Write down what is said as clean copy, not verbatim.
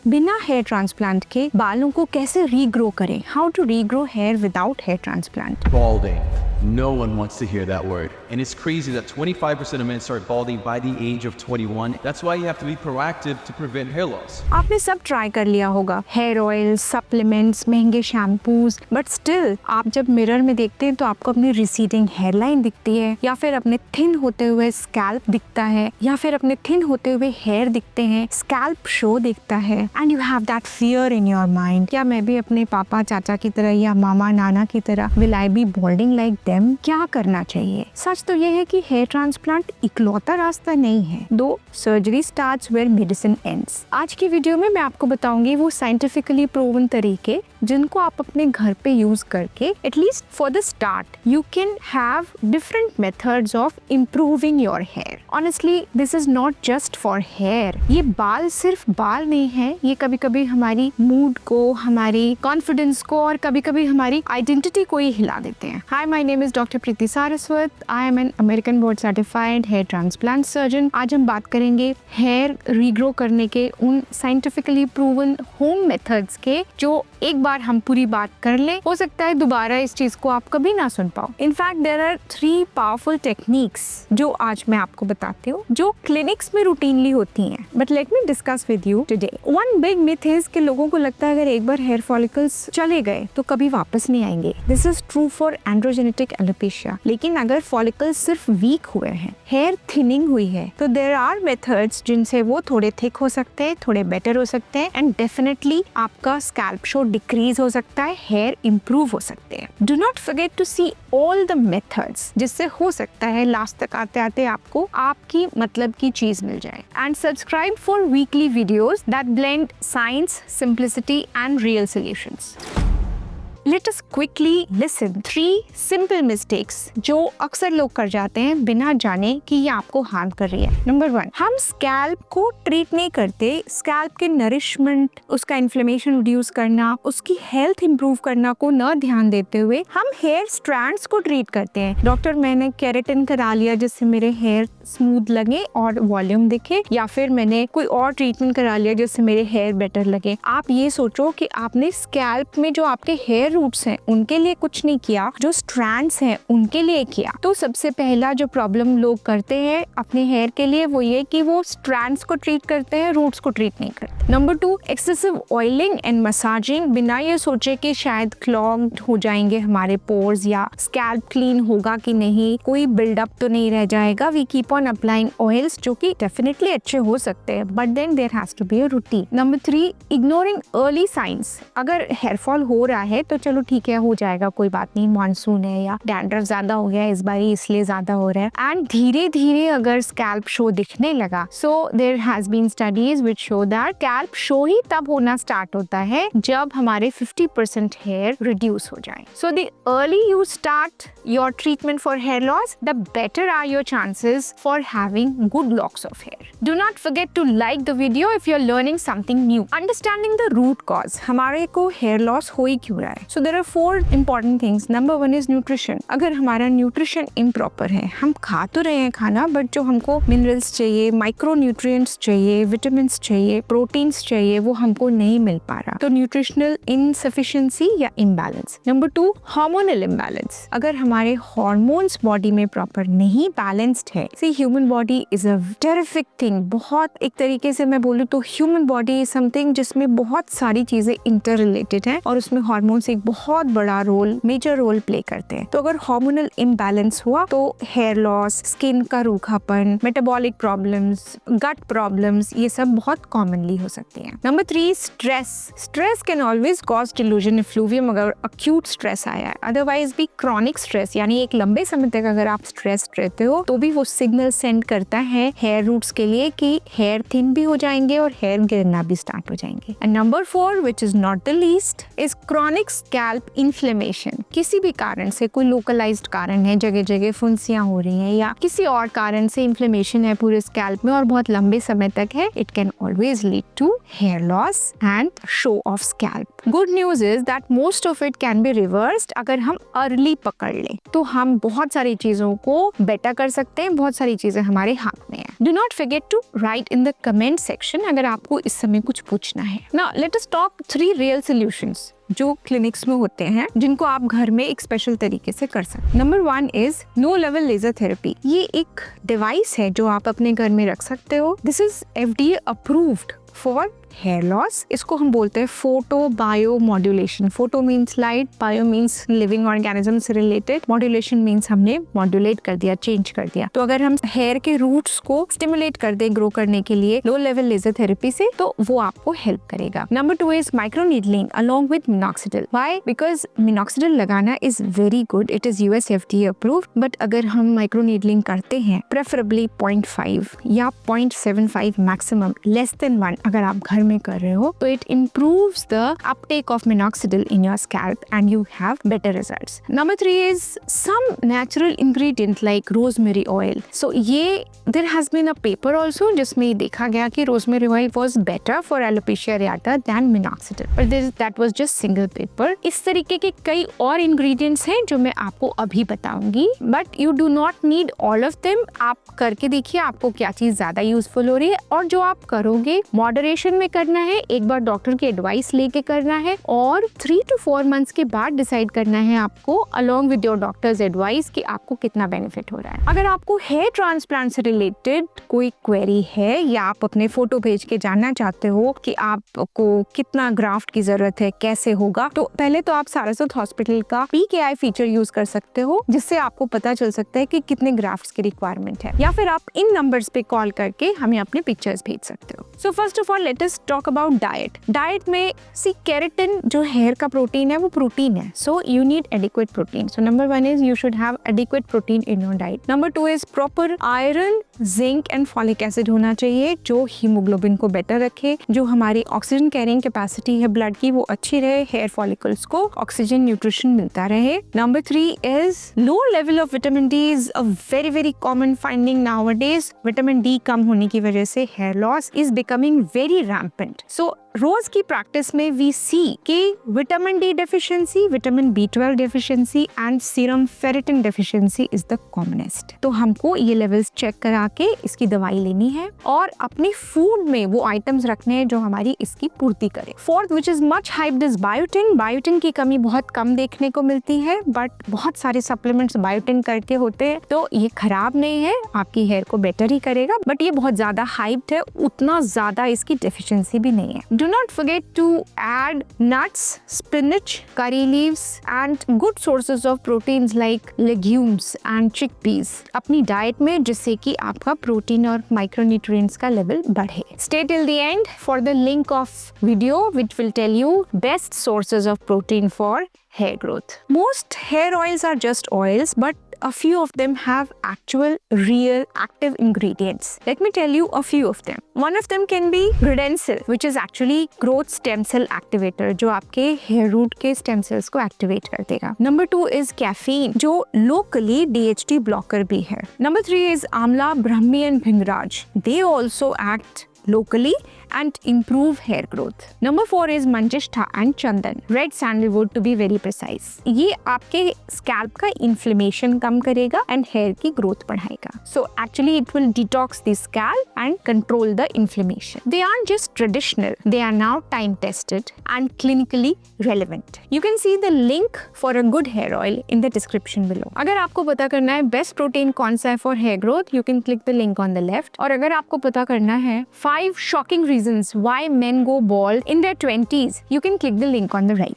बिना hair transplant के बालों को कैसे रीग्रो करें, how to regrow hair without hair transplant. Balding. No one wants to hear that word. And it's crazy that 25% of men start balding by the age of 21. That's why you have to be proactive to prevent hair loss. आपने सब try कर लिया होगा, hair oil, supplements, महंगे shampoos, but still आप जब mirror में देखते हैं तो आपको अपनी रिसीडिंग हेयरलाइन दिखती है, या फिर अपने थिन होते हुए स्कैल्प दिखता है, या फिर अपने थिन होते हुए हेयर दिखते हैं, स्कैल्प शो दिखता है, and you have that fear in your mind, क्या मैं भी अपने पापा चाचा की तरह या मामा नाना की तरह will I be balding like them. क्या करना चाहिए? सच तो ये है कि हेयर ट्रांसप्लांट इकलौता रास्ता नहीं है, दो surgery starts where medicine ends. आज की वीडियो में मैं आपको बताऊंगी वो साइंटिफिकली प्रूवन तरीके जिनको आप अपने घर पे यूज करके at least for the start you can have different methods of improving your hair. Honestly this is not just for hair. ये बाल सिर्फ बाल नहीं है, ये कभी कभी हमारी मूड को, हमारी कॉन्फिडेंस को और कभी कभी हमारी आइडेंटिटी को ही हिला देते हैं। Hi, my name is doctor Preeti Saraswat. I am an American board certified hair transplant surgeon. आज हम बात करेंगे हेयर रीग्रो करने के उन साइंटिफिकली प्रूवन होम मेथड्स के जो एक बार हम पूरी बात कर लें, हो सकता है दोबारा इस चीज को आप कभी ना सुन पाओ। In fact there are 3 powerful techniques जो आज मैं आपको बताती हूँ, जो क्लिनिक्स में रूटीनली होती हैं, but let me discuss with you today. One big myth is कि लोगों को लगता है अगर एक बार हेयर फॉलिकल्स चले गए तो कभी वापस नहीं आएंगे। This is true for androgenetic alopecia. लेकिन अगर फॉलिकल्स सिर्फ वीक हुए हैं, हेयर थिनिंग हुई है, तो देयर आर मेथड्स जिनसे वो थोड़े थिक हो सकते हैं, थोड़े बेटर हो सकते हैं, एंड डेफिनेटली आपका स्कैल्प शो डिक्रीज हो सकता है, हेयर इंप्रूव हो सकते हैं। Do not forget to see all the methods, जिससे हो सकता है लास्ट तक आते आते आपको आपकी मतलब की चीज मिल जाए। And subscribe for weekly videos that blend science, simplicity and real solutions. Let us quickly listen 3 simple mistakes जो अक्सर लोग कर जाते हैं बिना जाने कि ये आपको हार्म कर रही है। नंबर 1, हम स्कैल्प को ट्रीट नहीं करते। स्कैल्प के नरिशमेंट, उसका इन्फ्लेमेशन रिड्यूस करना, उसकी हेल्थ इंप्रूव करना को न ध्यान देते हुए हम हेयर स्ट्रैंड्स को ट्रीट करते हैं। डॉक्टर, मैंने केराटिन करा लिया जिससे मेरे हेयर स्मूथ लगे और वॉल्यूम दिखे, या फिर मैंने कोई और ट्रीटमेंट करा लिया जिससे मेरे हेयर बेटर लगे। आप ये सोचो कि आपने स्कैल्प में जो आपके हेयर रूट्स हैं उनके लिए कुछ नहीं किया, जो स्ट्रैंड्स हैं उनके लिए किया। तो सबसे पहला जो प्रॉब्लम लोग करते हैं अपने हेयर के लिए वो ये कि वो स्ट्रैंड्स को ट्रीट करते हैं, रूट्स को ट्रीट नहीं करते। Number 2, excessive oiling and massaging, बिना ये सोचे कि शायद क्लॉग्ड हो जाएंगे हमारे पोर्स या स्कैल्प क्लीन होगा कि नहीं, कोई बिल्डअप तो नहीं रह जाएगा। We keep on applying oils जो कि डेफिनेटली अच्छे हो सकते हैं, but then there has to be a routine. Number 3, ignoring early signs. अगर हेयर फॉल हो रहा है तो चलो ठीक है, हो जाएगा, कोई बात नहीं, मानसून है या डैंड्रफ ज्यादा हो गया इस बार इसलिए ज्यादा हो रहा है। एंड धीरे धीरे अगर स्कैल्प शो दिखने लगा, so there has been studies which show that scalp show ही तब होना स्टार्ट होता है जब हमारे 50% हेयर रिड्यूस हो जाए। So the early you start your treatment for hair loss, the better are your chances for having good locks of hair. Do not forget to like the video if you are learning something new. Understanding the root cause, हमारे को hair loss हो ही क्यों रहा है। So there are 4 important things. Number 1 is nutrition. अगर हमारा nutrition improper है, हम खा तो रहे हैं खाना, बट जो हमको मिनरल्स चाहिए, माइक्रो न्यूट्रिएंट्स चाहिए, विटामिन चाहिए, प्रोटीन्स चाहिए, वो हमको नहीं मिल पा रहा, तो न्यूट्रिशनल इनसफिशिएंसी या इम्बैलेंस। Number 2, hormonal imbalance. अगर हमारे हार्मोन्स बॉडी में प्रॉपर नहीं बैलेंस्ड है, see human body is a terrific thing. बहुत एक तरीके से मैं बोलूँ तो ह्यूमन बॉडी इज समथिंग जिसमें बहुत सारी चीजें इंटर रिलेटेड है और उसमें हार्मोन्स एक बहुत बड़ा रोल, मेजर रोल प्ले करते हैं। तो अगर हार्मोनल इम्बैलेंस हुआ तो हेयर लॉस, स्किन का रूखापन, मेटाबॉलिक प्रॉब्लम्स, गट प्रॉब्लम्स, ये सब बहुत कॉमनली हो सकती हैं। Number 3, stress. Stress can always cause delusion effluvium अगर अक्यूट स्ट्रेस आया है। अदरवाइज भी क्रॉनिक स्ट्रेस, यानी एक लंबे समय तक अगर आप स्ट्रेस रहते हो तो भी वो सिग्नल सेंड करता है हेयर रूट्स के लिए कि हेयर थिन भी हो जाएंगे और हेयर गिरना भी स्टार्ट हो जाएंगे। And number 4, which is not the least, is chronic scalp inflammation, किसी भी कारण से कोई लोकलाइज्ड कारण है, जगह जगह फुंसियां हो रही हैं या किसी और कारण से इन्फ्लेमेशन है पूरे स्कैल्प में और बहुत लंबे समय तक है, it can always lead to hair loss and show of scalp. Good news is that most of it can be reversed अगर हम अर्ली पकड़ लें, तो हम बहुत सारी चीजों को बेटर कर सकते हैं, बहुत सारी चीजें हमारे हाथ में है। Do not forget to write in the comment section अगर आपको इस समय कुछ पूछना है। Now let us talk 3 real solutions जो क्लिनिक्स में होते हैं, जिनको आप घर में एक स्पेशल तरीके से कर सकते हैं। Number 1 is no level laser therapy. ये एक डिवाइस है जो आप अपने घर में रख सकते हो। This is FDA approved for hair loss. इसको हम बोलते हैं photo bio modulation. Photo means light, bio means living organism से रिलेटेड, मॉड्यूलेशन मीन्स हमने मॉड्यूलेट कर दिया, चेंज कर दिया। तो अगर हम हेयर के रूट्स को स्टिमुलेट कर दें ग्रो करने के लिए लो लेवल लेजर थेरेपी से, तो वो आपको हेल्प करेगा। Number 2 is micro needling along with minoxidil. Why? Because minoxidil लगाना is very good, it is US FDA approved, but अगर हम माइक्रो नीडलिंग करते हैं प्रेफरेबली 0.5 या 0.75 मैक्सिमम, लेस देन 1 अगर आप घर में कर रहे हो, तो it improves the uptake of minoxidil in your scalp and you have better results. Number 3 is some natural ingredient like rosemary oil. So there has been a paper also जिसमें देखा गया कि rosemary oil was better for alopecia areata than minoxidil. But that was just single paper. इस तरीके के कई और ingredients हैं जो मैं आपको अभी बताऊंगी, but you do not need all of them. आप करके देखिए आपको क्या चीज ज्यादा यूजफुल हो रही है, और जो आप करोगे मॉडरेशन में करना है, एक बार डॉक्टर की एडवाइस लेके करना है, और 3 to 4 मंथ्स के बाद डिसाइड करना है आपको along with your doctors advice कि आपको कितना बेनिफिट हो रहा है। अगर आपको हेयर ट्रांसप्लांट से रिलेटेड कोई क्वेरी है या आप अपने फोटो भेज के जानना चाहते हो कि आपको कितना ग्राफ्ट की जरूरत है, कैसे होगा, तो पहले तो आप सारस्वत हॉस्पिटल का PKI फीचर यूज कर सकते हो, जिससे आपको पता चल सकता है कि कितने ग्राफ्ट्स की रिक्वायरमेंट है, या फिर आप इन नंबर्स पे कॉल करके हमें अपने पिक्चर्स भेज सकते हो। So first of all let us talk about diet. Diet में केराटिन जो हेयर का प्रोटीन है वो प्रोटीन है, so you need adequate protein. So number 1 is you should have adequate protein in your diet. Number 2 is proper iron, zinc and folic acid होना चाहिए जो haemoglobin को बेटर रखे, जो हमारी ऑक्सीजन कैरिंग कैपेसिटी है ब्लड की वो अच्छी रहे, हेयर फॉलिकल्स को ऑक्सीजन न्यूट्रिशन मिलता रहे। Number 3 is low level of vitamin D is a very very common finding nowadays. Vitamin D कम होने की वजह से hair loss is becoming very rampant. So रोज की प्रैक्टिस में वी सी कि vitamin D deficiency, vitamin B12 deficiency and serum ferritin deficiency is the commonest. तो हमको ये लेवल्स चेक करा के इसकी दवाई लेनी है और अपने फूड में वो आइटम्स रखने हैं जो हमारी इसकी पूर्ति करे। Fourth which is much hyped is biotin. Biotin की कमी बहुत कम देखने को मिलती है, बट बहुत सारे सप्लीमेंट्स बायोटिन करके होते हैं, तो ये खराब नहीं है, आपकी हेयर को बेटर ही करेगा, बट ये बहुत ज्यादा हाइप्ड है, उतना ज्यादा इसकी डेफिशिएंसी भी नहीं है। Do not forget to add nuts, spinach, curry leaves and good sources of proteins like legumes and chickpeas अपनी डाइट में, जिससे कि आपका प्रोटीन और माइक्रोन्यूट्रिएंट्स का लेवल बढ़े। Stay till the end for the link of video which will tell you best sources of protein for hair growth. Most hair oils are just oils, but a few of them have actual, real, active ingredients. Let me tell you a few of them. One of them can be Redensil, which is actually growth stem cell activator, जो आपके hair root के stem cells को activate कर देगा. Number 2 is caffeine, जो locally DHT blocker भी है. Number 3 is Amla, Brahmi and Bhingraj. They also act locally and improve hair growth. Number 4 is Manjishtha and Chandan, red sandalwood to be very precise. ये आपके scalp का inflammation कम करेगा and hair की growth बढ़ाएगा. So actually it will detox the scalp and control the inflammation. They aren't just traditional, they are now time tested and clinically relevant. You can see the link for a good hair oil in the description below. अगर आपको पता करना है best protein कौन सा है for hair growth, you can click the link on the left. और अगर आपको पता करना है 5 shocking reasons why men go bald in their 20s, you can click the link on the right.